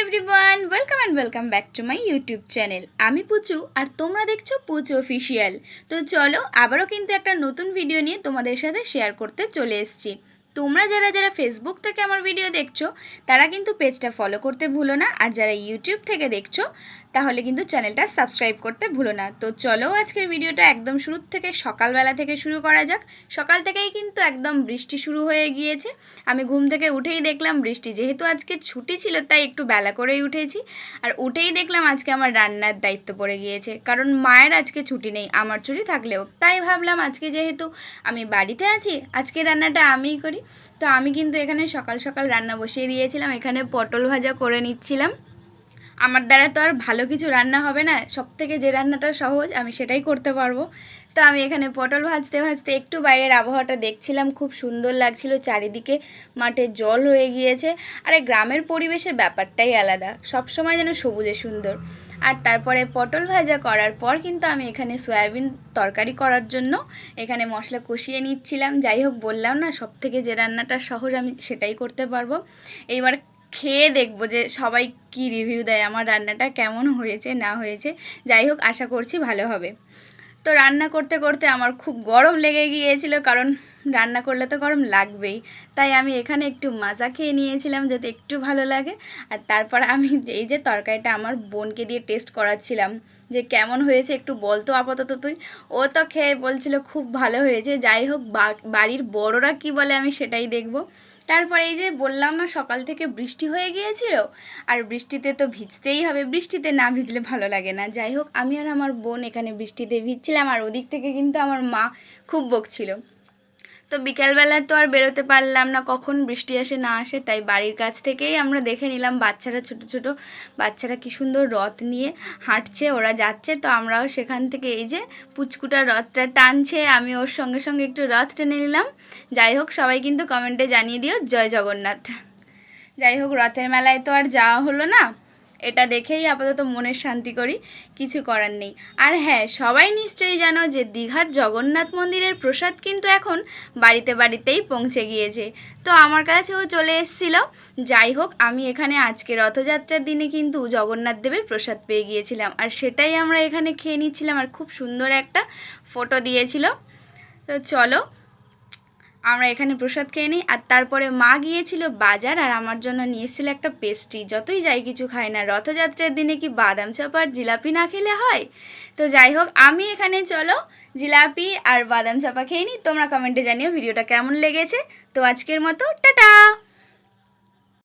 Everyone, welcome back to my YouTube channel. আমি পুচু আর তোমরা দেখছো পুচু অফিসিয়াল। তো চলো আবারও কিন্তু একটা নতুন ভিডিও নিয়ে তোমাদের সাথে শেয়ার করতে চলে এসেছি। তোমরা যারা ফেসবুক থেকে আমার ভিডিও দেখছো তারা কিন্তু পেজটা ফলো করতে ভুলো না, আর যারা ইউটিউব থেকে দেখছো তাহলে কিন্তু চ্যানেলটা সাবস্ক্রাইব করতে ভুলো না। তো চলো আজকের ভিডিওটা একদম শুরু থেকে সকালবেলা থেকে শুরু করা যাক। সকাল থেকেই কিন্তু একদম বৃষ্টি শুরু হয়ে গিয়েছে। আমি ঘুম থেকে উঠেই দেখলাম বৃষ্টি, যেহেতু আজকে ছুটি ছিল তাই একটু বেলা করেই উঠেছি। আর উঠেই দেখলাম আজকে আমার রান্নার দায়িত্ব পড়ে গিয়েছে, কারণ মায়ের আজকে ছুটি নেই, আমার ছুটি থাকলেও। তাই ভাবলাম আজকে যেহেতু আমি বাড়িতে আছি আজকে রান্নাটা আমিই করি। তো আমি কিন্তু এখানে সকাল সকাল রান্না বসিয়ে দিয়েছিলাম। এখানে পটল ভাজা করে নিচ্ছিলাম। আমার দ্বারা তো আর ভালো কিছু রান্না হবে না, সব থেকে যে রান্নাটা সহজ আমি সেটাই করতে পারবো। তো আমি এখানে পটল ভাজতে ভাজতে একটু বাইরের আবহাওয়াটা দেখছিলাম, খুব সুন্দর লাগছিল, চারিদিকে মাঠে জল হয়ে গিয়েছে। আর এই গ্রামের পরিবেশের ব্যাপারটাই আলাদা, সব সময় যেন সবুজে সুন্দর। আর তারপরে পটল ভাজা করার পর কিন্তু আমি এখানে সয়াবিন তরকারি করার জন্য এখানে মশলা কষিয়ে নিচ্ছিলাম। যাই হোক, বললাম না সব থেকে যে রান্নাটা সহজ আমি সেটাই করতে পারবো। এইবার খেয়ে দেখবো যে সবাই কি রিভিউ দেয়, আমার রান্নাটা কেমন হয়েছে না হয়েছে। যাই হোক, আশা করছি ভালো হবে। তো রান্না করতে করতে আমার খুব গরম লেগে গিয়েছিল, কারণ রান্না করলে তো গরম লাগবেই। তাই আমি এখানে একটু মাজা খেয়ে নিয়েছিলাম যাতে একটু ভালো লাগে। আর তারপর আমি এই যে তরকারিটা আমার বোনকে দিয়ে টেস্ট করাচ্ছিলাম যে কেমন হয়েছে, একটু বলতো আপাতত তুই। ও তো খেয়ে বলছিল খুব ভালো হয়েছে। যাই হোক, বাড়ির বড়রা কি বলে আমি সেটাই দেখব। তারপরে এই যে বললাম না সকাল থেকে বৃষ্টি হয়ে গিয়েছিল, আর বৃষ্টিতে তো ভিজতেই হবে, বৃষ্টিতে না ভিজলে ভালো লাগে না। যাই হোক, আমি আর আমার বোন এখানে বৃষ্টিতে ভিজছিলাম, আর ওদিক থেকে কিন্তু আমার মা খুব বকছিল। তো বিকালবেলা তো আর বেরোতে পারলাম না, কখন বৃষ্টি আসে না আসে, তাই বাড়ির কাছ থেকেই আমরা দেখে নিলাম বাচ্চারা, ছোট ছোট বাচ্চারা কি সুন্দর রথ নিয়ে হাঁটছে, ওরা যাচ্ছে। তো আমরাও সেখান থেকে এই যে পুচকুটা রথটা টানছে, আমি ওর সঙ্গে সঙ্গে একটু রথ টেনে নিলাম। যাই হোক, সবাই কিন্তু কমেন্টে জানিয়ে দিও জয় জগন্নাথ। যাই হোক, রথের মেলায় তো আর যাওয়া হলো না, এটা দেখেই আপাতত মনের শান্তি করি, কিছু করার নেই। আর হ্যাঁ, সবাই নিশ্চয়ই জানো যে দীঘার জগন্নাথ মন্দিরের প্রসাদ কিন্তু এখন বাড়িতে বাড়িতেই পৌঁছে গিয়েছে। তো আমার কাছেও চলে এসেছিলো। যাই হোক, আমি এখানে আজকে রথযাত্রার দিনে কিন্তু জগন্নাথ দেবের প্রসাদ পেয়ে গিয়েছিলাম, আর সেটাই আমরা এখানে খেয়ে নিচ্ছিলাম, আর খুব সুন্দর একটা ফটো দিয়েছিল। তো চলো আমরা এখানে প্রসাদ খেয়ে নিই। আর তারপরে মা গিয়েছিল বাজার, আর আমার জন্য নিয়েছিল একটা পেস্ট্রি। যতই যাই কিছু খাই না, রথযাত্রার দিনে কি বাদাম চাপা আর জিলাপি না খেলে হয়? তো যাই হোক, আমি এখানে চলো জিলাপি আর বাদাম চাপা খেয়ে নিই। তোমরা কমেন্টে জানিও ভিডিওটা কেমন লেগেছে। তো আজকের মতো টাটা।